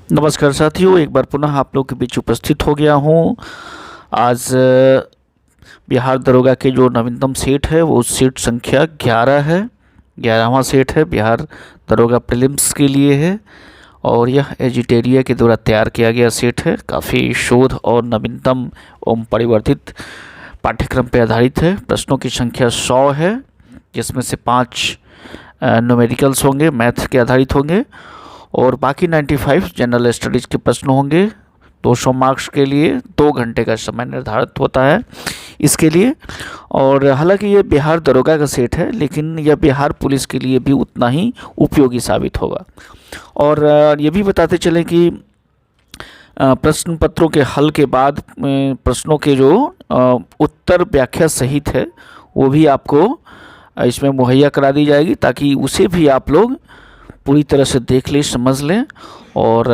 नमस्कार साथियों, एक बार पुनः आप लोग के बीच उपस्थित हो गया हूँ। आज बिहार दरोगा के जो नवीनतम सेट है वो सीट संख्या 11 है। 11वां सेट है, बिहार दरोगा प्रीलिम्स के लिए है और यह एजिटेरिया के द्वारा तैयार किया गया सेट है। काफ़ी शोध और नवीनतम एवं परिवर्तित पाठ्यक्रम पर आधारित है। प्रश्नों की संख्या 100 है, जिसमें से 5 न्यूमेरिकल्स होंगे, मैथ के आधारित होंगे और बाकी 95 जनरल स्टडीज़ के प्रश्न होंगे। 200 मार्क्स के लिए 2 घंटे का समय निर्धारित होता है इसके लिए। और हालांकि ये बिहार दरोगा का सेट है, लेकिन यह बिहार पुलिस के लिए भी उतना ही उपयोगी साबित होगा। और ये भी बताते चलें कि प्रश्न पत्रों के हल के बाद प्रश्नों के जो उत्तर व्याख्या सहित है वो भी आपको इसमें मुहैया करा दी जाएगी, ताकि उसे भी आप लोग पूरी तरह से देख लें, समझ लें और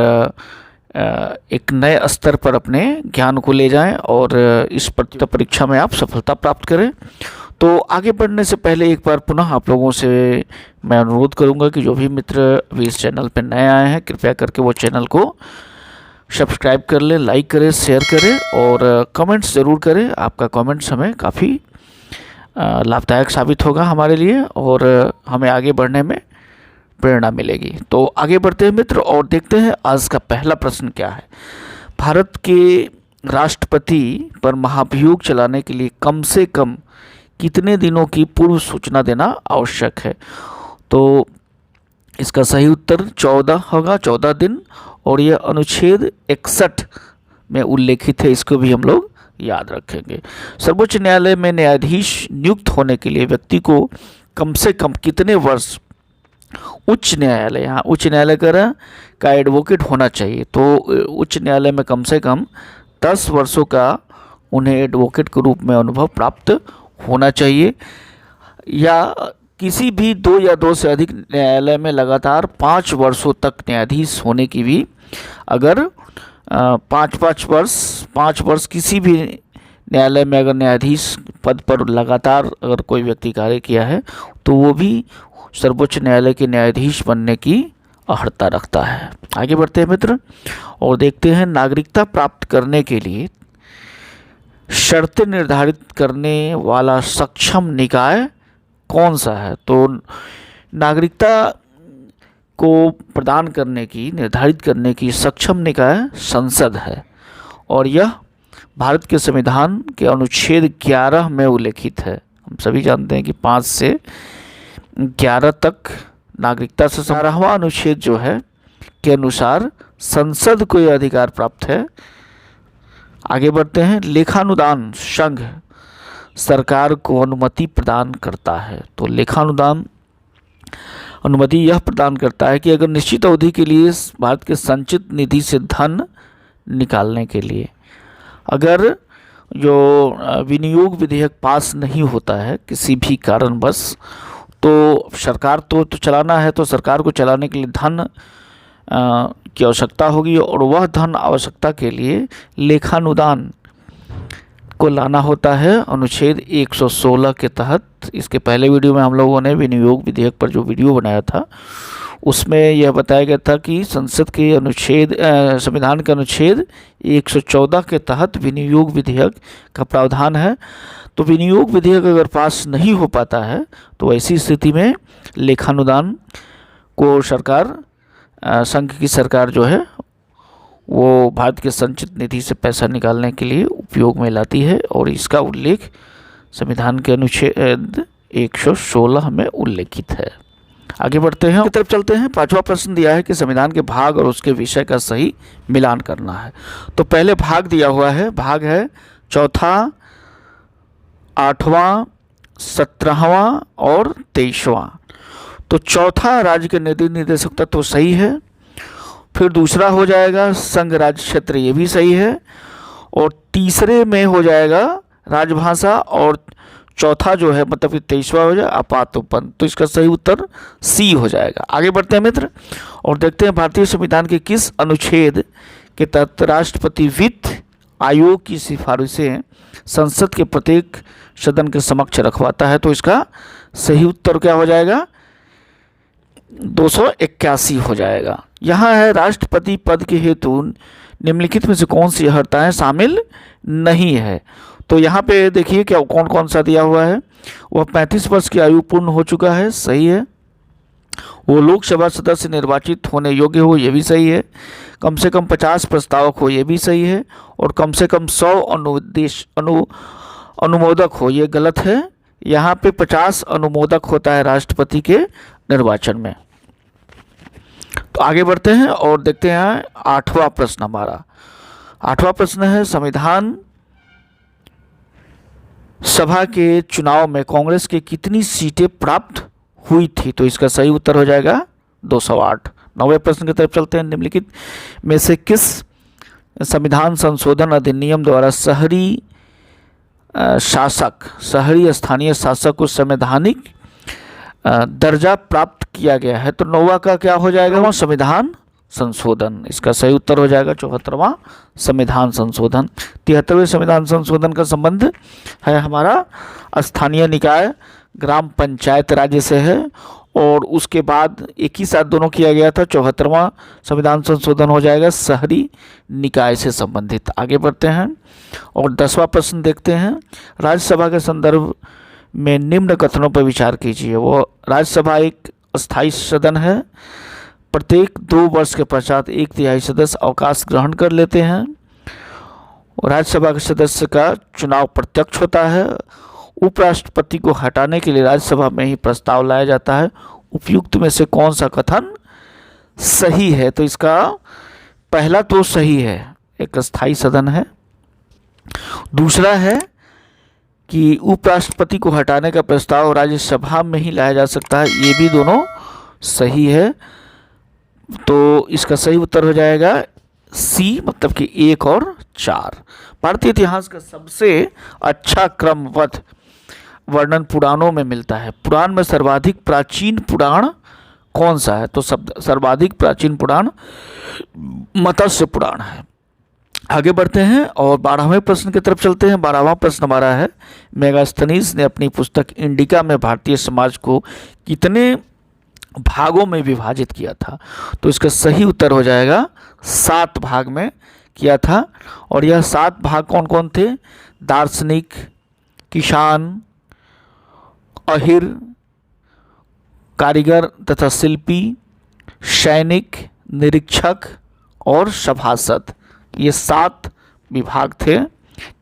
एक नए स्तर पर अपने ज्ञान को ले जाएं और इस परीक्षा में आप सफलता प्राप्त करें। तो आगे बढ़ने से पहले एक बार पुनः आप लोगों से मैं अनुरोध करूंगा कि जो भी मित्र अभी इस चैनल पर नए आए हैं, कृपया करके वो चैनल को सब्सक्राइब कर लें, लाइक करें, शेयर करें और कमेंट्स ज़रूर करें। आपका कमेंट्स हमें काफ़ी लाभदायक साबित होगा हमारे लिए और हमें आगे बढ़ने में प्रेरणा मिलेगी। तो आगे बढ़ते हैं मित्र और देखते हैं आज का पहला प्रश्न क्या है। भारत के राष्ट्रपति पर महाभियोग चलाने के लिए कम से कम कितने दिनों की पूर्व सूचना देना आवश्यक है? तो इसका सही उत्तर 14 होगा, 14 दिन। और यह अनुच्छेद 61 में उल्लेखित है, इसको भी हम लोग याद रखेंगे। सर्वोच्च न्यायालय में न्यायाधीश नियुक्त होने के लिए व्यक्ति को कम से कम कितने वर्ष उच्च न्यायालय, यहाँ उच्च न्यायालय का एडवोकेट होना चाहिए? तो उच्च न्यायालय में कम से कम 10 वर्षों का उन्हें एडवोकेट के रूप में अनुभव प्राप्त होना चाहिए, या किसी भी 2 या 2 से अधिक न्यायालय में लगातार 5 वर्षों तक न्यायाधीश होने की भी, अगर 5 वर्ष किसी भी न्यायालय में अगर न्यायाधीश पद पर लगातार अगर कोई व्यक्ति कार्य किया है तो वो भी सर्वोच्च न्यायालय के न्यायाधीश बनने की अर्हता रखता है। आगे बढ़ते हैं मित्र और देखते हैं नागरिकता प्राप्त करने के लिए शर्तें निर्धारित करने वाला सक्षम निकाय कौन सा है? तो नागरिकता को प्रदान करने की, निर्धारित करने की सक्षम निकाय संसद है और यह भारत के संविधान के अनुच्छेद 11 में उल्लेखित है। हम सभी जानते हैं कि 5 से 11 तक नागरिकता से 12वां अनुच्छेद जो है के अनुसार संसद को यह अधिकार प्राप्त है। आगे बढ़ते हैं। लेखानुदान संघ सरकार को अनुमति प्रदान करता है। तो लेखानुदान अनुमति यह प्रदान करता है कि अगर निश्चित अवधि के लिए भारत के संचित निधि से धन निकालने के लिए अगर जो विनियोग विधेयक पास नहीं होता है किसी भी कारणवश, तो सरकार तो चलाना है, तो सरकार को चलाने के लिए धन की आवश्यकता होगी और वह धन आवश्यकता के लिए लेखानुदान को लाना होता है अनुच्छेद 116 के तहत। इसके पहले वीडियो में हम लोगों ने विनियोग विधेयक पर जो वीडियो बनाया था उसमें यह बताया गया था कि संसद के अनुच्छेद संविधान के अनुच्छेद 114 के तहत विनियोग विधेयक का प्रावधान है। तो विनियोग विधेयक अगर पास नहीं हो पाता है तो ऐसी स्थिति में लेखानुदान को सरकार, संघ की सरकार जो है वो भारत के संचित निधि से पैसा निकालने के लिए उपयोग में लाती है और इसका उल्लेख संविधान के अनुच्छेद 116 में उल्लेखित है। आगे बढ़ते हैं, की तरफ चलते हैं। 5वां प्रश्न दिया है कि संविधान के भाग और उसके विषय का सही मिलान करना है। तो पहले भाग दिया हुआ है, भाग है 4, 8वां, 17वां और 23वां। तो चौथा राज्य के निर्देशक तो सही है, फिर दूसरा हो जाएगा संघ राज्य क्षेत्र, ये भी सही है, और तीसरे में हो जाएगा राजभाषा और चौथा जो है मतलब कि 23वां हो जाए आपात उपबंध। तो इसका सही उत्तर सी हो जाएगा। आगे बढ़ते हैं मित्र और देखते हैं भारतीय संविधान के किस अनुच्छेद के तहत राष्ट्रपति वित्त आयोग की सिफारिशें संसद के प्रत्येक सदन के समक्ष रखवाता है? तो इसका सही उत्तर क्या हो जाएगा? 281 हो जाएगा। यहाँ है राष्ट्रपति पद के हेतु निम्नलिखित में से कौन सी अर्हताएं शामिल नहीं है। तो यहाँ पे देखिए क्या कौन कौन सा दिया हुआ है। वह 35 वर्ष की आयु पूर्ण हो चुका है, सही है। वो लोकसभा सदस्य निर्वाचित होने योग्य हो, ये भी सही है। कम से कम 50 प्रस्तावक हो, ये भी सही है। और कम से कम 100 अनुमोदक हो, ये गलत है। यहाँ पे 50 अनुमोदक होता है राष्ट्रपति के निर्वाचन में। तो आगे बढ़ते हैं और देखते हैं 8वां प्रश्न हमारा। 8वां प्रश्न है संविधान सभा के चुनाव में कांग्रेस के कितनी सीटें प्राप्त हुई थी। तो इसका सही उत्तर हो जाएगा 208। 9वें प्रश्न की तरफ चलते हैं। निम्नलिखित में से किस संविधान संशोधन अधिनियम द्वारा शहरी स्थानीय शासक को संवैधानिक दर्जा प्राप्त किया गया है। तो 9वां का क्या हो जाएगा, वह संविधान संशोधन। इसका सही उत्तर हो जाएगा 74वां संविधान संशोधन। 73वें संविधान संशोधन का संबंध है हमारा स्थानीय निकाय ग्राम पंचायत राज्य से है, और उसके बाद एक ही साथ दोनों किया गया था। 74वां संविधान संशोधन हो जाएगा शहरी निकाय से संबंधित। आगे बढ़ते हैं और 10वां प्रश्न देखते हैं। राज्यसभा के संदर्भ में निम्न कथनों पर विचार कीजिए। वो राज्यसभा एक अस्थायी सदन है। प्रत्येक 2 वर्ष के पश्चात 1/3 सदस्य अवकाश ग्रहण कर लेते हैं। राज्यसभा के सदस्य का चुनाव प्रत्यक्ष होता है। उपराष्ट्रपति को हटाने के लिए राज्यसभा में ही प्रस्ताव लाया जाता है। उपयुक्त में से कौन सा कथन सही है। तो इसका पहला तो सही है, एक अस्थायी सदन है। दूसरा है कि उपराष्ट्रपति को हटाने का प्रस्ताव राज्यसभा में ही लाया जा सकता है, ये भी दोनों सही है। तो इसका सही उत्तर हो जाएगा सी, मतलब कि 1 और 4। भारतीय इतिहास का सबसे अच्छा क्रमबद्ध वर्णन पुराणों में मिलता है। पुराण में सर्वाधिक प्राचीन पुराण कौन सा है। तो सर्वाधिक प्राचीन पुराण मत्स्य पुराण है। आगे बढ़ते हैं और 12वें प्रश्न की तरफ चलते हैं। 12वां प्रश्न हमारा है मेगास्थनीज ने अपनी पुस्तक इंडिका में भारतीय समाज को कितने भागों में विभाजित किया था। तो इसका सही उत्तर हो जाएगा 7 भाग में किया था। और यह 7 भाग कौन कौन थे। दार्शनिक, किसान, अहिर, कारीगर तथा शिल्पी, सैनिक, निरीक्षक और सभासद, ये 7 विभाग थे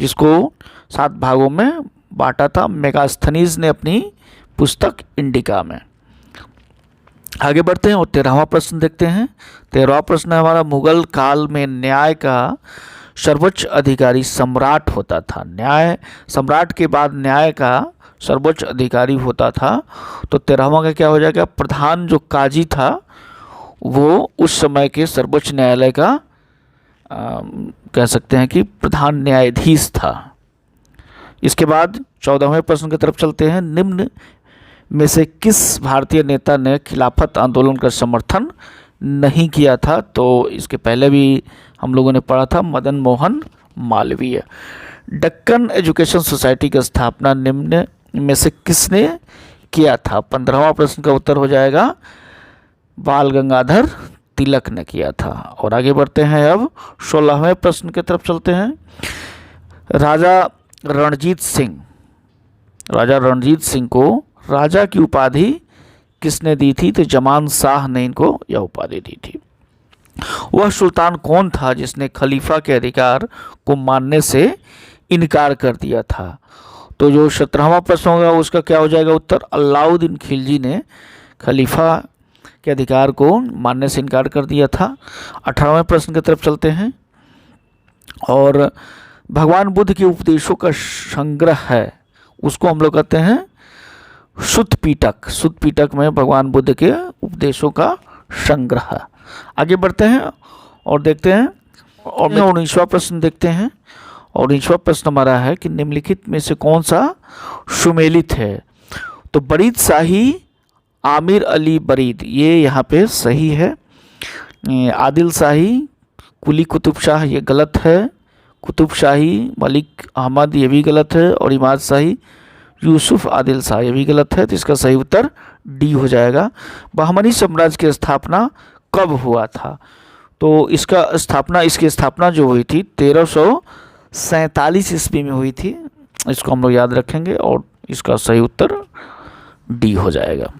जिसको 7 भागों में बांटा था मेगास्थनीज ने अपनी पुस्तक इंडिका में। आगे बढ़ते हैं और 13वां प्रश्न देखते हैं। 13वां प्रश्न है हमारा मुगल काल में न्याय का सर्वोच्च अधिकारी सम्राट होता था। न्याय सम्राट के बाद न्याय का सर्वोच्च अधिकारी होता था। तो 13वां का क्या हो जाएगा, प्रधान जो काजी था वो उस समय के सर्वोच्च न्यायालय का कह सकते हैं कि प्रधान न्यायाधीश था। इसके बाद 14वें प्रश्न की तरफ चलते हैं। निम्न में से किस भारतीय नेता ने खिलाफत आंदोलन का समर्थन नहीं किया था। तो इसके पहले भी हम लोगों ने पढ़ा था, मदन मोहन मालवीय। दक्कन एजुकेशन सोसाइटी की स्थापना निम्न में से किसने किया था। 15वां प्रश्न का उत्तर हो जाएगा बाल गंगाधर तिलक ने किया था। और आगे बढ़ते हैं अब 16वें प्रश्न की तरफ चलते हैं। राजा रणजीत सिंह को राजा की उपाधि किसने दी थी। तो जमान शाह ने इनको यह उपाधि दी थी। वह सुल्तान कौन था जिसने खलीफा के अधिकार को मानने से इनकार कर दिया था। तो जो 17वां प्रश्न होगा उसका क्या हो जाएगा उत्तर, अलाउद्दीन खिलजी ने खलीफा के अधिकार को मानने से इनकार कर दिया था। 18वें प्रश्न की तरफ चलते हैं और भगवान बुद्ध के उपदेशों का संग्रह है, उसको हम लोग कहते हैं सुत्त पिटक में भगवान बुद्ध के उपदेशों का संग्रह। आगे बढ़ते हैं और देखते हैं और 19वां प्रश्न देखते हैं। और 19वां प्रश्न हमारा है कि निम्नलिखित में से कौन सा सुमेलित है। तो बरीद शाही आमिर अली बरीद, ये यहाँ पे सही है। आदिल शाही कुली कुतुब शाह, ये गलत है। कुतुब शाही मलिक अहमद, ये भी गलत है। और इमाद शाही यूसुफ आदिल शाह, ये भी गलत है, तो इसका सही उत्तर डी हो जाएगा। बहमनी साम्राज्य की स्थापना कब हुआ था? तो इसकी स्थापना जो हुई थी 1347 ईस्वी में हुई थी, इसको हम लोग याद रखेंगे और इसका सही उत्तर डी हो जाएगा।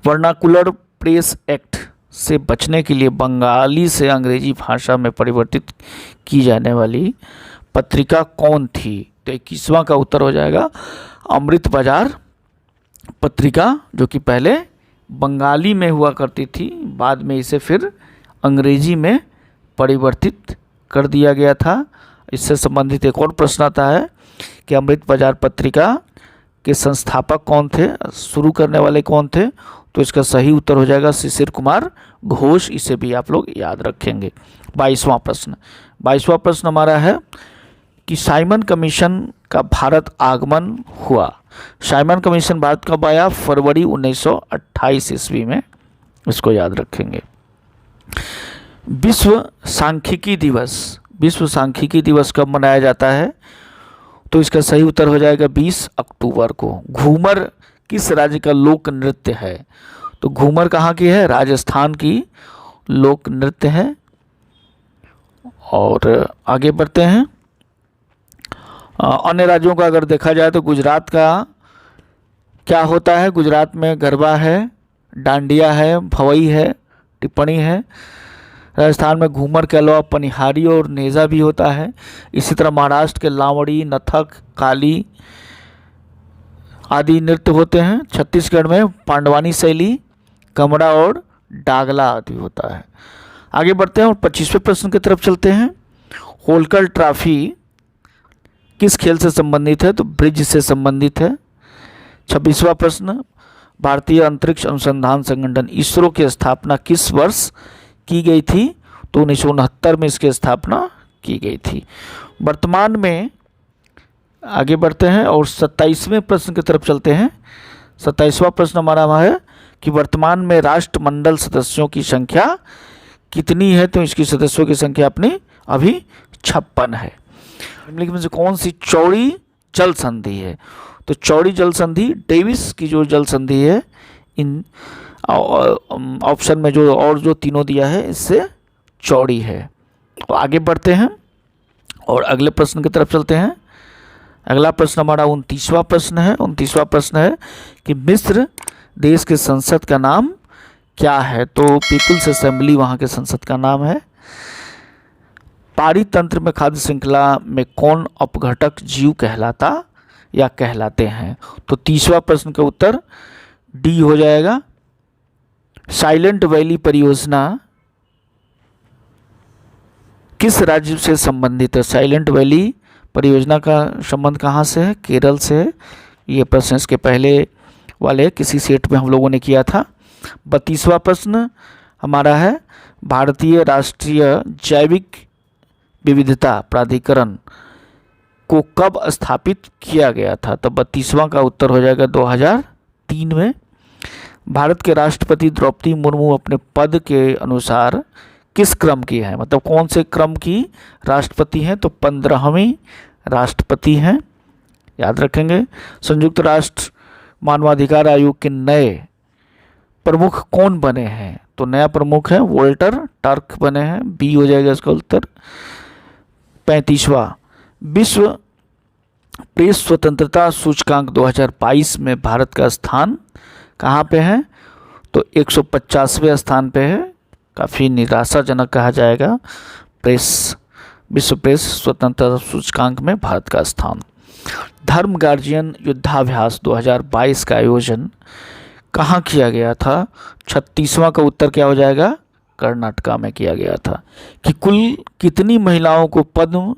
वर्नाकुलर प्रेस एक्ट से बचने के लिए बंगाली से अंग्रेजी भाषा में परिवर्तित की जाने वाली पत्रिका कौन थी? तो 21वां का उत्तर हो जाएगा अमृत बाजार पत्रिका, जो कि पहले बंगाली में हुआ करती थी, बाद में इसे फिर अंग्रेजी में परिवर्तित कर दिया गया था। इससे संबंधित एक और प्रश्न आता है कि अमृत बाजार पत्रिका के संस्थापक कौन थे, शुरू करने वाले कौन थे? तो इसका सही उत्तर हो जाएगा शिशिर कुमार घोष, इसे भी आप लोग याद रखेंगे। 22वां प्रश्न हमारा है कि साइमन कमीशन का भारत आगमन हुआ। साइमन कमीशन भारत कब आया? फरवरी 1928 ईस्वी में, इसको याद रखेंगे। विश्व सांख्यिकी दिवस कब मनाया जाता है? तो इसका सही उत्तर हो जाएगा 20 अक्टूबर को। घूमर किस राज्य का लोक नृत्य है? तो घूमर कहाँ की है? राजस्थान की लोक नृत्य है। और आगे बढ़ते हैं। अन्य राज्यों का अगर देखा जाए तो गुजरात का क्या होता है? गुजरात में गरबा है, डांडिया है, भवई है, टिप्पणी है। राजस्थान में घूमर के अलावा पनिहारी और नेजा भी होता है। इसी तरह महाराष्ट्र के लावड़ी, नथक, काली आदि नृत्य होते हैं। छत्तीसगढ़ में पांडवानी शैली, कमरा और डागला आदि होता है। आगे बढ़ते हैं और 25वें प्रश्न की तरफ चलते हैं। होलकर ट्रॉफी किस खेल से संबंधित है? तो ब्रिज से संबंधित है। 26वां प्रश्न, भारतीय अंतरिक्ष अनुसंधान संगठन इसरो की स्थापना किस वर्ष की गई थी? तो 1969 में इसकी स्थापना की गई थी। वर्तमान में आगे बढ़ते हैं और 27वें प्रश्न की तरफ चलते हैं। 27वां प्रश्न हमारा है कि वर्तमान में राष्ट्रमंडल सदस्यों की संख्या कितनी है? तो इसकी सदस्यों की संख्या अपनी अभी 56 है। निम्नलिखित में से कौन सी चौड़ी जल संधि है? तो चौड़ी जल संधि डेविस की जो जल संधि है, इन ऑप्शन में जो तीनों दिया है इससे चौड़ी है। तो आगे बढ़ते हैं और अगले प्रश्न की तरफ चलते हैं। अगला प्रश्न हमारा 29वां प्रश्न है। 29वां प्रश्न है कि मिस्र देश के संसद का नाम क्या है? तो पीपुल्स असेंबली वहाँ के संसद का नाम है। पारितंत्र में खाद्य श्रृंखला में कौन अपघटक जीव कहलाता या कहलाते हैं? तो 30वां प्रश्न का उत्तर डी हो जाएगा। साइलेंट वैली परियोजना किस राज्य से संबंधित है? साइलेंट वैली परियोजना का संबंध कहाँ से है? केरल से है। ये प्रश्न इसके पहले वाले किसी सेट में हम लोगों ने किया था। 32वां प्रश्न हमारा है भारतीय राष्ट्रीय जैविक विविधता प्राधिकरण को कब स्थापित किया गया था? तो 32वां का उत्तर हो जाएगा 2003 में। भारत के राष्ट्रपति द्रौपदी मुर्मू अपने पद के अनुसार किस क्रम की है? मतलब कौन से क्रम की राष्ट्रपति हैं? तो 15वीं राष्ट्रपति हैं, याद रखेंगे। संयुक्त राष्ट्र मानवाधिकार आयोग के नए प्रमुख कौन बने हैं? तो नया प्रमुख है वोल्टर टर्क बने हैं, बी हो जाएगा इसका उत्तर। 35वां विश्व प्रेस स्वतंत्रता सूचकांक 2022 में भारत का स्थान कहाँ पे है? तो 150वें स्थान पे है। काफ़ी निराशाजनक कहा जाएगा विश्व प्रेस स्वतंत्रता सूचकांक में भारत का स्थान। धर्म गार्जियन युद्धाभ्यास 2022 का आयोजन कहाँ किया गया था? 36वां का उत्तर क्या हो जाएगा? कर्नाटका में किया गया था। कि कुल कितनी महिलाओं को पद्म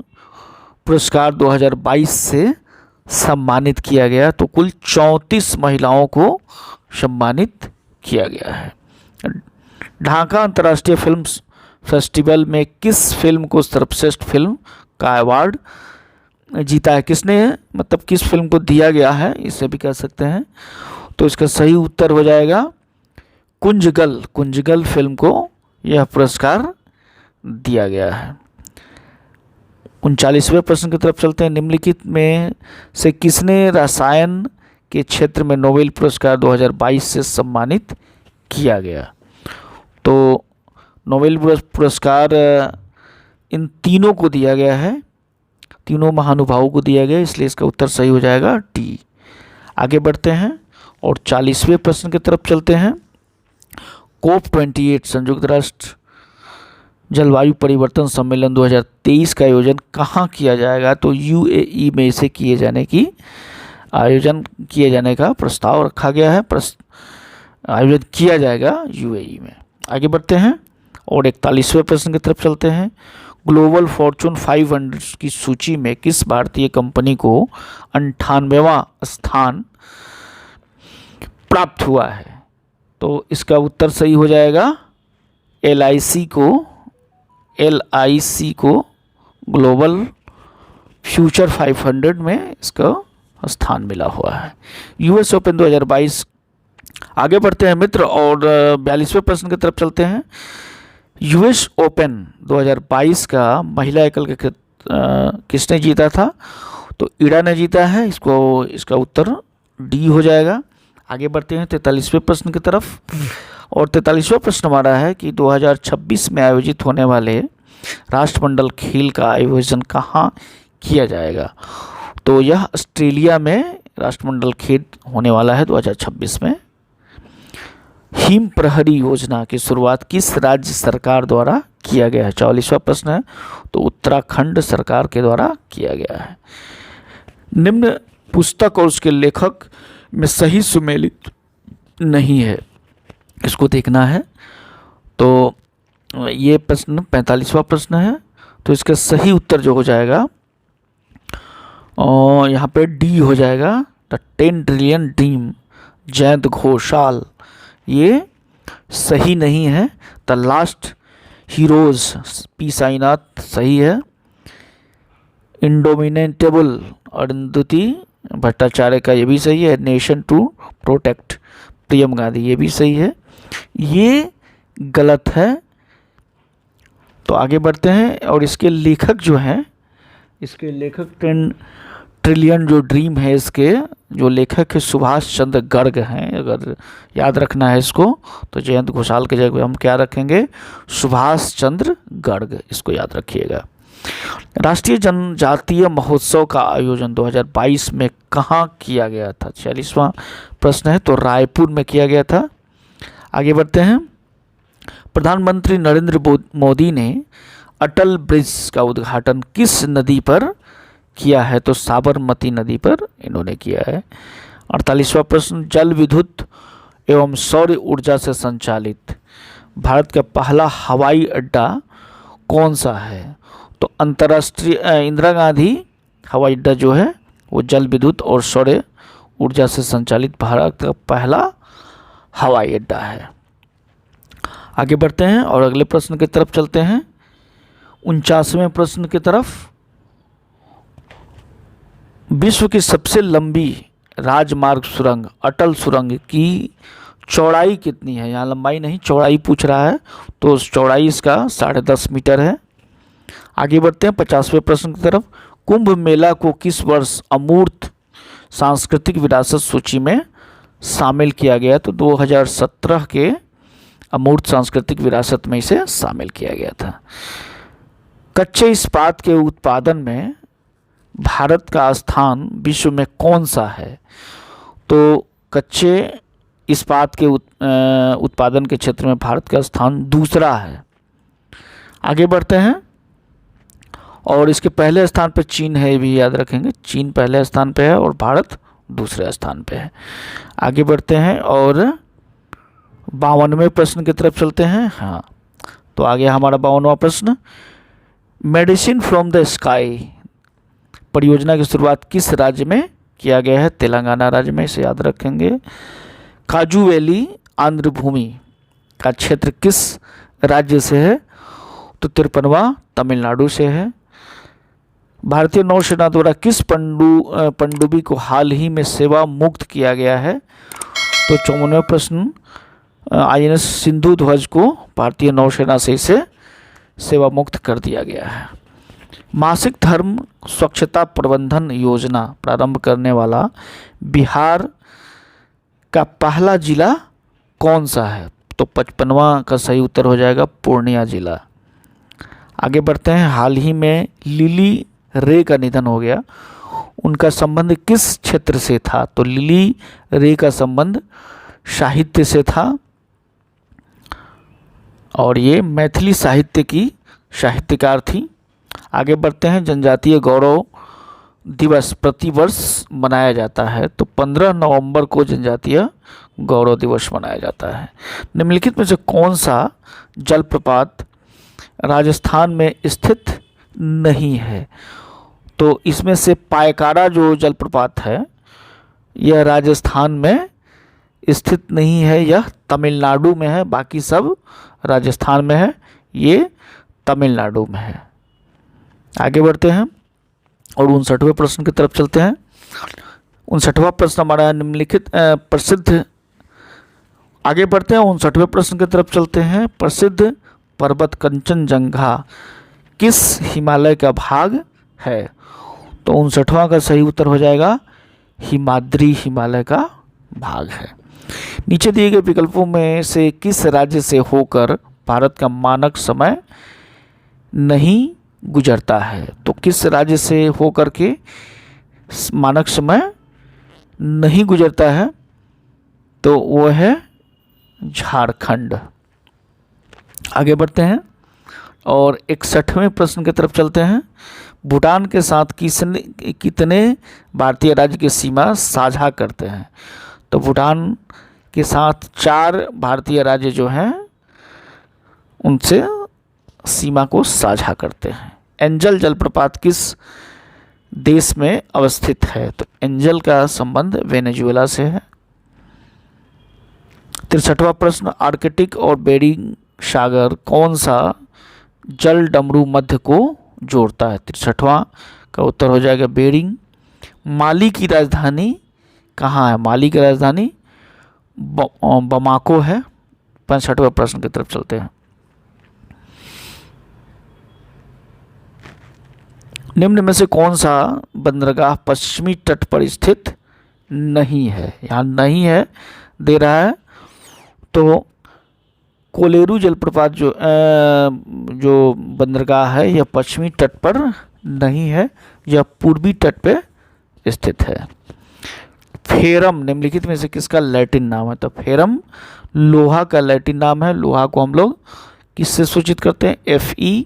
पुरस्कार 2022 से सम्मानित किया गया? तो कुल 34 महिलाओं को सम्मानित किया गया है। ढाका अंतर्राष्ट्रीय फिल्म फेस्टिवल में किस फिल्म को सर्वश्रेष्ठ फिल्म का अवार्ड जीता है? किसने, मतलब किस फिल्म को दिया गया है, इसे भी कह सकते हैं। तो इसका सही उत्तर हो जाएगा कुंजगल फिल्म को यह पुरस्कार दिया गया है। 39वें प्रश्न की तरफ चलते हैं। निम्नलिखित में से किसने रसायन के क्षेत्र में नोबेल पुरस्कार 2022 से सम्मानित किया गया? तो नोबेल पुरस्कार इन तीनों को दिया गया है, तीनों महानुभावों को दिया गया, इसलिए इसका उत्तर सही हो जाएगा डी। आगे बढ़ते हैं और 40वें प्रश्न की तरफ चलते हैं। COP28 संयुक्त राष्ट्र जलवायु परिवर्तन सम्मेलन 2023 का आयोजन कहाँ किया जाएगा? तो UAE में इसे आयोजन किए जाने का प्रस्ताव रखा गया है। आयोजन किया जाएगा UAE में। आगे बढ़ते हैं और 41वें प्रश्न की तरफ चलते हैं। ग्लोबल फॉर्चून 500 की सूची में किस भारतीय कंपनी को 98वां स्थान प्राप्त हुआ है? तो इसका उत्तर सही हो जाएगा LIC को ग्लोबल फ्यूचर 500 में इसका स्थान मिला हुआ है। US open 2022। आगे बढ़ते हैं मित्र और 42वें प्रश्न की तरफ चलते हैं। US ओपन 2022 का महिला एकल का किसने जीता था? तो ईड़ा ने जीता है। इसका उत्तर डी हो जाएगा। आगे बढ़ते हैं 43वें प्रश्न की तरफ और 43वां प्रश्न हमारा है कि 2026 में आयोजित होने वाले राष्ट्रमंडल खेल का आयोजन कहाँ किया जाएगा? तो यह ऑस्ट्रेलिया में राष्ट्रमंडल खेल होने वाला है 2026 में। हिम प्रहरी योजना की शुरुआत किस राज्य सरकार द्वारा किया गया है? 44वां प्रश्न है, तो उत्तराखंड सरकार के द्वारा किया गया है। निम्न पुस्तक और उसके लेखक में सही सुमेलित नहीं है, इसको देखना है। तो ये प्रश्न 45वां प्रश्न है, तो इसका सही उत्तर जो हो जाएगा और यहाँ पे डी हो जाएगा। The 10 trillion dream, Jayant Ghoshal, ये सही नहीं है। The last heroes, P Sainath सही है। इंडोमिनेटेबल, अरुंधति भट्टाचार्य का ये भी सही है। नेशन टू प्रोटेक्ट, प्रियम गांधी, ये भी सही है। ये गलत है। तो आगे बढ़ते हैं और इसके लेखक जो हैं, इसके लेखक 10 ट्रिलियन जो ड्रीम है, इसके जो लेखक है सुभाष चंद्र गर्ग हैं। अगर याद रखना है इसको तो जयंत घोषाल के जगह हम क्या रखेंगे? सुभाष चंद्र गर्ग, इसको याद रखिएगा। राष्ट्रीय जनजातीय महोत्सव का आयोजन 2022 में कहाँ किया गया था? 46वां प्रश्न है, तो रायपुर में किया गया था। आगे बढ़ते हैं। प्रधानमंत्री नरेंद्र मोदी ने अटल ब्रिज का उद्घाटन किस नदी पर किया है? तो साबरमती नदी पर इन्होंने किया है। 48वां प्रश्न, जल विद्युत एवं सौर ऊर्जा से संचालित भारत का पहला हवाई अड्डा कौन सा है? तो अंतर्राष्ट्रीय इंदिरा गांधी हवाई अड्डा जो है वो जल विद्युत और सौर ऊर्जा से संचालित भारत का पहला हवाई अड्डा है। आगे बढ़ते हैं और अगले प्रश्न की तरफ चलते हैं। 49वें प्रश्न की तरफ। विश्व की सबसे लंबी राजमार्ग सुरंग अटल सुरंग की चौड़ाई कितनी है? यहाँ लंबाई नहीं, चौड़ाई पूछ रहा है, तो चौड़ाई इसका 10.5 मीटर है। आगे बढ़ते हैं 50वें प्रश्न की तरफ। कुंभ मेला को किस वर्ष अमूर्त सांस्कृतिक विरासत सूची में शामिल किया गया? तो 2017 के अमूर्त सांस्कृतिक विरासत में इसे शामिल किया गया था। कच्चे इस्पात के उत्पादन में भारत का स्थान विश्व में कौन सा है? तो कच्चे इस्पात के उत्पादन के क्षेत्र में भारत का स्थान दूसरा है। आगे बढ़ते हैं और इसके पहले स्थान पर चीन है, ये भी याद रखेंगे। चीन पहले स्थान पे है और भारत दूसरे स्थान पे है। आगे बढ़ते हैं और 52वें प्रश्न की तरफ चलते हैं। हाँ, तो आगे हमारा 52वां प्रश्न। मेडिसिन फ्रॉम द स्काई परियोजना की शुरुआत किस राज्य में किया गया है? तेलंगाना राज्य में, इसे याद रखेंगे। काजू वैली आंध्र भूमि का क्षेत्र किस राज्य से है? तो 53वां तमिलनाडु से है। भारतीय नौसेना द्वारा किस पनडुब्बी को हाल ही में सेवा मुक्त किया गया है? तो 54वां प्रश्न। INS सिंधु ध्वज को भारतीय नौसेना से इसे सेवा मुक्त कर दिया गया है। मासिक धर्म स्वच्छता प्रबंधन योजना प्रारंभ करने वाला बिहार का पहला जिला कौन सा है? तो 55वां का सही उत्तर हो जाएगा पूर्णिया जिला। आगे बढ़ते हैं। हाल ही में लिली रे का निधन हो गया, उनका संबंध किस क्षेत्र से था? तो लिली रे का संबंध साहित्य से था और ये मैथिली साहित्य की साहित्यकार थी। आगे बढ़ते हैं। जनजातीय गौरव दिवस प्रतिवर्ष मनाया जाता है, तो 15 नवंबर को जनजातीय गौरव दिवस मनाया जाता है। निम्नलिखित में से कौन सा जलप्रपात राजस्थान में स्थित नहीं है? तो इसमें से पायकारा जो जलप्रपात है यह राजस्थान में स्थित नहीं है, यह तमिलनाडु में है। बाकी सब राजस्थान में है, ये तमिलनाडु में है। आगे बढ़ते हैं और 59वें प्रश्न की तरफ चलते हैं। 59वां प्रश्न हमारा निम्नलिखित प्रसिद्ध, आगे बढ़ते हैं 59वें प्रश्न की तरफ चलते हैं। प्रसिद्ध पर्वत कंचनजंगा किस हिमालय का भाग है? तो 59वां का सही उत्तर हो जाएगा हिमाद्री हिमालय का भाग है। नीचे दिए गए विकल्पों में से किस राज्य से होकर भारत का मानक समय नहीं गुजरता है? तो किस राज्य से होकर के मानक समय नहीं गुजरता है? तो वो है झारखंड। आगे बढ़ते हैं और 61वें प्रश्न की तरफ चलते हैं। भूटान के साथ कितने भारतीय राज्य की सीमा साझा करते हैं? तो भूटान के साथ 4 भारतीय राज्य जो हैं उनसे सीमा को साझा करते हैं। एंजल जलप्रपात किस देश में अवस्थित है? तो एंजल का संबंध वेनेजुएला से है। 63वां प्रश्न। आर्कटिक और बेरिंग सागर कौन सा जल डमरू मध्य को जोड़ता है? 63वां का उत्तर हो जाएगा बेरिंग। माली की राजधानी कहाँ है? माली की राजधानी बमाको है। 65वें प्रश्न की तरफ चलते हैं। निम्न में से कौन सा बंदरगाह पश्चिमी तट पर स्थित नहीं है? यहाँ नहीं है दे रहा है, तो कोलेरू जलप्रपात जो बंदरगाह है यह पश्चिमी तट पर नहीं है, यह पूर्वी तट पे स्थित है। फेरम निम्नलिखित में से किसका लैटिन नाम है? तो फेरम लोहा का लैटिन नाम है। लोहा को हम लोग किससे सूचित करते हैं? Fe।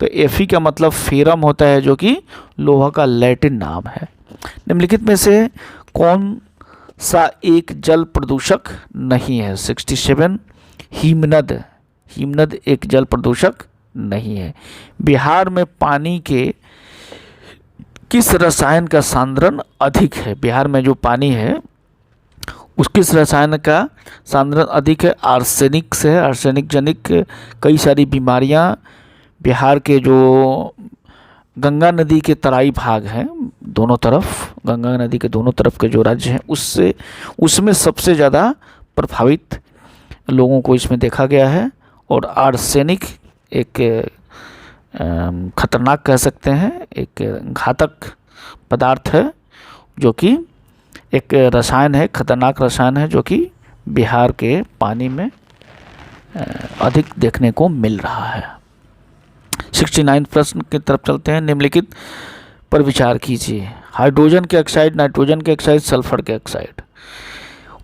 तो Fe का मतलब फेरम होता है जो कि लोहा का लैटिन नाम है। निम्नलिखित में से कौन सा एक जल प्रदूषक नहीं है? 67 हिमनद। हिमनद एक जल प्रदूषक नहीं है। बिहार में पानी के किस रसायन का सांद्रण अधिक है? बिहार में जो पानी है उस किस रसायन का सांद्रण अधिक है? आर्सेनिक से है। आर्सेनिक जनित कई सारी बीमारियां बिहार के जो गंगा नदी के तराई भाग हैं दोनों तरफ, गंगा नदी के दोनों तरफ के जो राज्य हैं उसमें सबसे ज़्यादा प्रभावित लोगों को इसमें देखा गया है। और आर्सेनिक एक खतरनाक कह सकते हैं, एक घातक पदार्थ है जो कि एक रसायन है, खतरनाक रसायन है जो कि बिहार के पानी में अधिक देखने को मिल रहा है। 69 प्रश्न की तरफ चलते हैं। निम्नलिखित पर विचार कीजिए। हाइड्रोजन के ऑक्साइड, नाइट्रोजन के ऑक्साइड, सल्फर के ऑक्साइड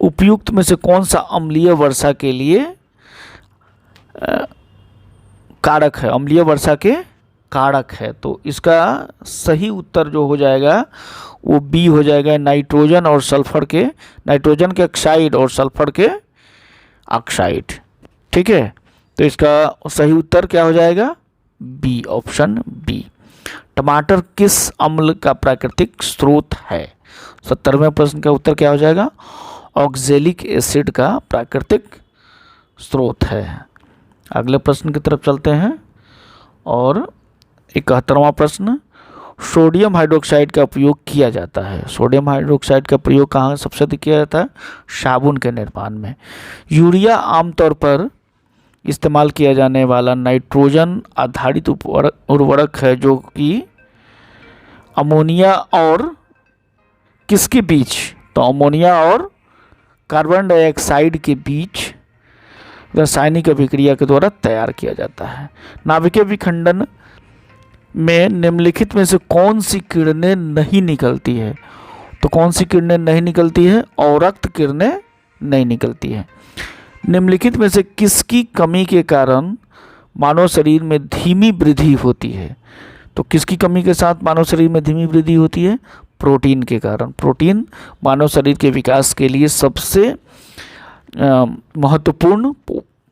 उपयुक्त में से कौन सा अम्लीय वर्षा के लिए कारक है? अम्लीय वर्षा के कारक है, तो इसका सही उत्तर जो हो जाएगा वो बी हो जाएगा। नाइट्रोजन और सल्फर के, नाइट्रोजन के ऑक्साइड और सल्फर के ऑक्साइड। ठीक है, तो इसका सही उत्तर क्या हो जाएगा? B, option B. टमाटर किस अम्ल का प्राकृतिक स्रोत है? 70वें प्रश्न का उत्तर क्या हो जाएगा? ऑक्जेलिक एसिड का प्राकृतिक स्रोत है। अगले प्रश्न की तरफ चलते हैं और 71वां प्रश्न। सोडियम हाइड्रोक्साइड का उपयोग किया जाता है। सोडियम हाइड्रोक्साइड का प्रयोग कहाँ सबसे अधिक किया जाता है? साबुन के निर्माण में। यूरिया आमतौर पर इस्तेमाल किया जाने वाला नाइट्रोजन आधारित उर्वरक है जो कि अमोनिया और किसके बीच, तो अमोनिया और कार्बन डाइऑक्साइड के बीच रासायनिक अभिक्रिया के द्वारा तैयार किया जाता है। नाभिकीय विखंडन में निम्नलिखित में से कौन सी किरणें नहीं निकलती है, तो कौन सी किरणें नहीं निकलती है, अवरक्त किरणें नहीं निकलती है। निम्नलिखित में से किसकी कमी के कारण मानव शरीर में धीमी वृद्धि होती है, तो किसकी कमी के साथ मानव शरीर में धीमी वृद्धि होती है, प्रोटीन के कारण। प्रोटीन मानव शरीर के विकास के लिए सबसे महत्वपूर्ण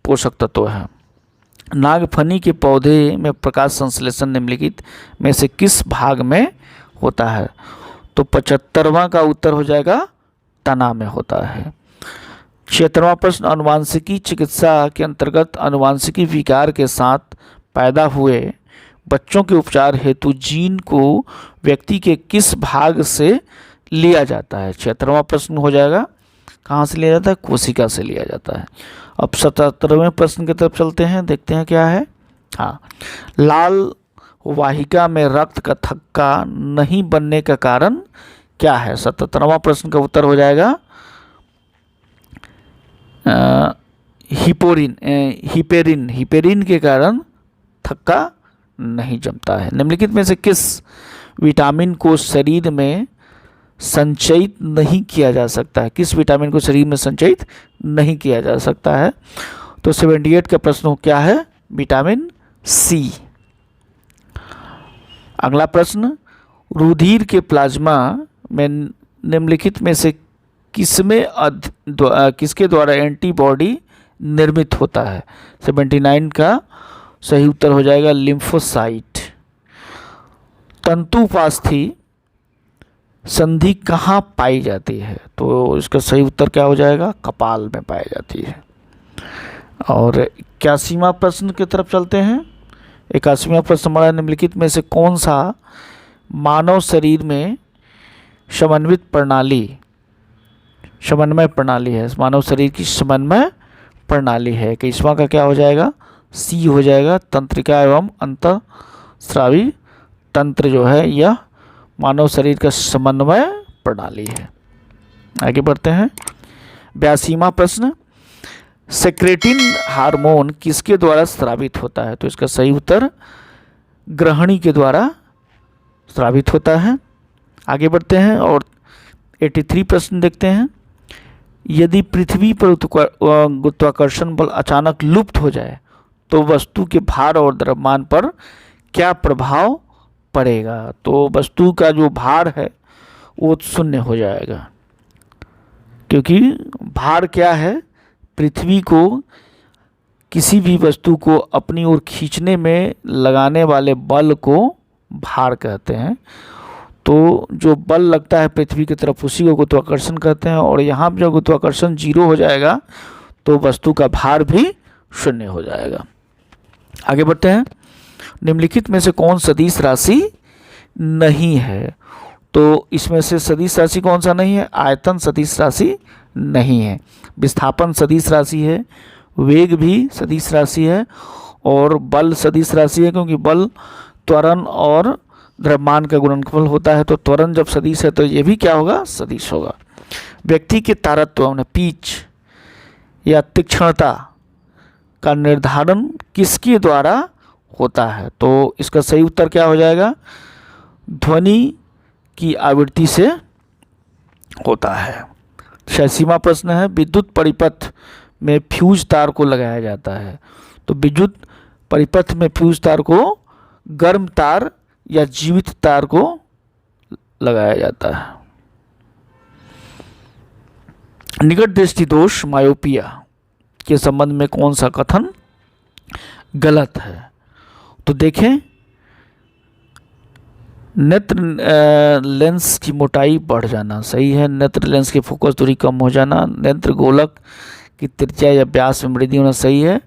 पोषक तत्व है। नागफनी के पौधे में प्रकाश संश्लेषण निम्नलिखित में से किस भाग में होता है, तो 75वां का उत्तर हो जाएगा तना में होता है। 76वां प्रश्न, आनुवांशिकी चिकित्सा के अंतर्गत आनुवांशिकी विकार के साथ पैदा हुए बच्चों के उपचार हेतु जीन को व्यक्ति के किस भाग से लिया जाता है। 76वां प्रश्न हो जाएगा, कहाँ से लिया जाता है, कोशिका से लिया जाता है। अब 77वें प्रश्न की तरफ चलते हैं, देखते हैं क्या है। हाँ, लाल वाहिका में रक्त का थक्का नहीं बनने का कारण क्या है। 77वां प्रश्न का उत्तर हो जाएगा हिपेरिन के कारण थक्का नहीं जमता है। निम्नलिखित में से किस विटामिन को शरीर में संचयित नहीं किया जा सकता है, किस विटामिन को शरीर में संचयित नहीं किया जा सकता है, तो 78 का प्रश्न क्या है, विटामिन सी। अगला प्रश्न, रुधिर के प्लाज्मा में निम्नलिखित में से किसके द्वारा एंटीबॉडी निर्मित होता है। 79 का सही उत्तर हो जाएगा लिम्फोसाइट। तंतुपास्थी संधि कहाँ पाई जाती है, तो इसका सही उत्तर क्या हो जाएगा, कपाल में पाई जाती है। और 81वां प्रश्न की तरफ चलते हैं। 81वां प्रश्न हमारा, निम्नलिखित में से कौन सा मानव शरीर में समन्वय प्रणाली है, मानव शरीर की समन्वय प्रणाली है। 21वां का क्या हो जाएगा, सी हो जाएगा, तंत्रिका एवं अंतःस्रावी तंत्र जो है यह मानव शरीर का समन्वय प्रणाली है। आगे बढ़ते हैं। 82वां प्रश्न, सेक्रेटिन हार्मोन किसके द्वारा स्रावित होता है, तो इसका सही उत्तर ग्रहणी के द्वारा स्रावित होता है। आगे बढ़ते हैं और 83 प्रश्न देखते हैं। यदि पृथ्वी पर गुरुत्वाकर्षण बल अचानक लुप्त हो जाए तो वस्तु के भार और द्रव्यमान पर क्या प्रभाव पड़ेगा, तो वस्तु का जो भार है वो शून्य हो जाएगा, क्योंकि भार क्या है, पृथ्वी को किसी भी वस्तु को अपनी ओर खींचने में लगाने वाले बल को भार कहते हैं। तो जो बल लगता है पृथ्वी की तरफ उसी को गुरुत्वाकर्षण कहते हैं, और यहाँ पर जब गुरुत्वाकर्षण 0 हो जाएगा तो वस्तु का भार भी शून्य हो जाएगा। आगे बढ़ते हैं। निम्नलिखित में से कौन सदिश राशि नहीं है, तो इसमें से सदिश राशि कौन सा नहीं है, आयतन सदिश राशि नहीं है, विस्थापन सदिश राशि है, वेग भी सदिश राशि है, और बल सदिश राशि है, क्योंकि बल त्वरण और द्रव्यमान का गुणनफल होता है, तो त्वरण जब सदिश है तो ये भी क्या होगा, सदिश होगा। व्यक्ति के तारत्व में पिच या तीक्ष्णता का निर्धारण किसके द्वारा होता है, तो इसका सही उत्तर क्या हो जाएगा, ध्वनि की आवृत्ति से होता है। 86वां प्रश्न है, विद्युत परिपथ में फ्यूज तार को लगाया जाता है, तो विद्युत परिपथ में फ्यूज तार को गर्म तार या जीवित तार को लगाया जाता है। निकट दृष्टि दोष मायोपिया के संबंध में कौन सा कथन गलत है, तो देखें, नेत्र लेंस की मोटाई बढ़ जाना सही है, नेत्र लेंस की फोकस दूरी कम हो जाना, नेत्र गोलक की त्रिज्या या व्यास में वृद्धि होना सही है,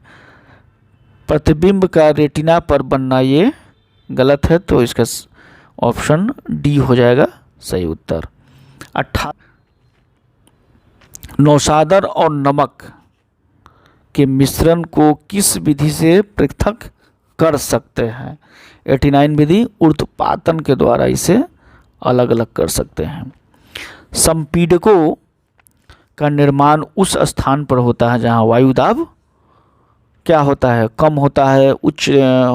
प्रतिबिंब का रेटिना पर बनना ये गलत है, तो इसका ऑप्शन डी हो जाएगा सही उत्तर। 18 नौशादर और नमक के मिश्रण को किस विधि से पृथक कर सकते हैं? 89 विधि ऊर्ध्वपातन के द्वारा इसे अलग अलग कर सकते हैं। संपीडकों का निर्माण उस स्थान पर होता है जहां वायु दाब क्या होता है? कम होता है, उच्च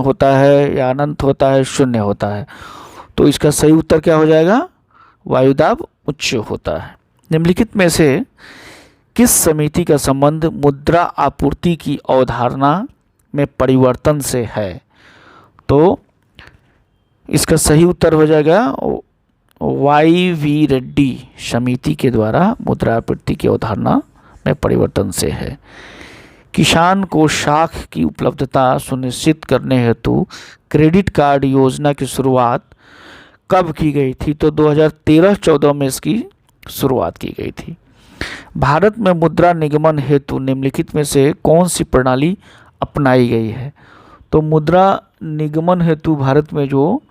होता है, या अनंत होता है, शून्य होता है। तो इसका सही उत्तर क्या हो जाएगा? वायु दाब उच्च होता है। निम्नलिखित में से किस समिति का संबंध मुद्रा आपूर्ति की अवधारणा में परिवर्तन से है? तो इसका सही उत्तर हो जाएगा YV रेड्डी समिति के द्वारा मुद्रा आपूर्ति की अवधारणा में परिवर्तन से है। किसान को साख की उपलब्धता सुनिश्चित करने हेतु क्रेडिट कार्ड योजना की शुरुआत कब की गई थी? तो 2013-14 में इसकी शुरुआत की गई थी। भारत में मुद्रा निगमन हेतु निम्नलिखित में से कौन सी प्रणाली अपनाई गई है? तो मुद्रा निगमन हेतु भारत में जो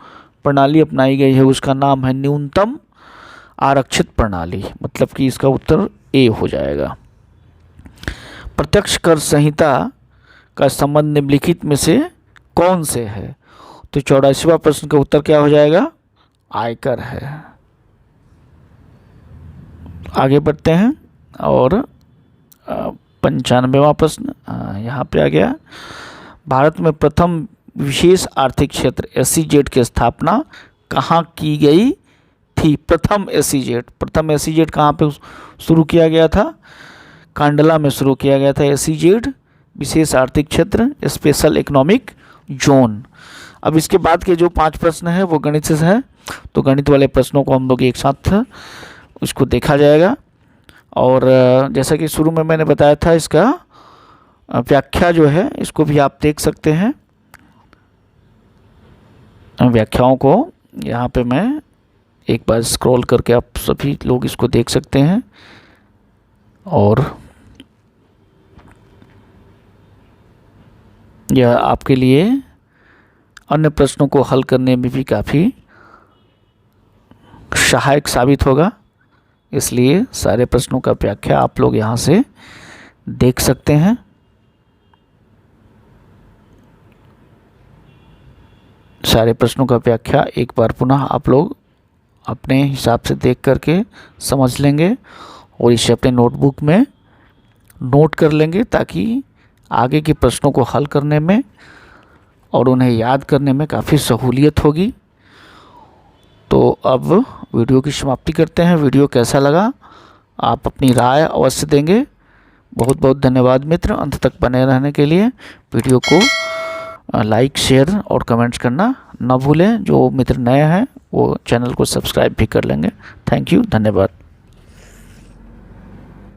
प्रणाली अपनाई गई है उसका नाम है न्यूनतम आरक्षित प्रणाली, मतलब कि इसका उत्तर ए हो जाएगा। प्रत्यक्ष कर संहिता का संबंध निम्नलिखित में से कौन से है? तो 84वां प्रश्न का उत्तर क्या हो जाएगा? आयकर है। आगे बढ़ते हैं और 95वां प्रश्न यहाँ पे आ गया। भारत में प्रथम विशेष आर्थिक क्षेत्र SEZ की स्थापना कहाँ की गई थी? प्रथम SEZ कहाँ पे शुरू किया गया था? कांडला में शुरू किया गया था SEZ, विशेष आर्थिक क्षेत्र, स्पेशल इकोनॉमिक जोन। अब इसके बाद के जो 5 प्रश्न हैं वो गणित से है, तो गणित वाले प्रश्नों को हम लोग एक साथ उसको देखा जाएगा। और जैसा कि शुरू में मैंने बताया था, इसका व्याख्या जो है इसको भी आप देख सकते हैं। व्याख्याओं को यहाँ पे मैं एक बार स्क्रॉल करके आप सभी लोग इसको देख सकते हैं, और यह आपके लिए अन्य प्रश्नों को हल करने में भी काफ़ी सहायक साबित होगा। इसलिए सारे प्रश्नों का व्याख्या आप लोग यहाँ से देख सकते हैं। सारे प्रश्नों का व्याख्या एक बार पुनः आप लोग अपने हिसाब से देख करके समझ लेंगे और इसे अपने नोटबुक में नोट कर लेंगे, ताकि आगे के प्रश्नों को हल करने में और उन्हें याद करने में काफ़ी सहूलियत होगी। तो अब वीडियो की समाप्ति करते हैं। वीडियो कैसा लगा आप अपनी राय अवश्य देंगे। बहुत बहुत धन्यवाद मित्र, अंत तक बने रहने के लिए। वीडियो को लाइक, शेयर और कमेंट्स करना न भूलें। जो मित्र नए हैं वो चैनल को सब्सक्राइब भी कर लेंगे। थैंक यू, धन्यवाद।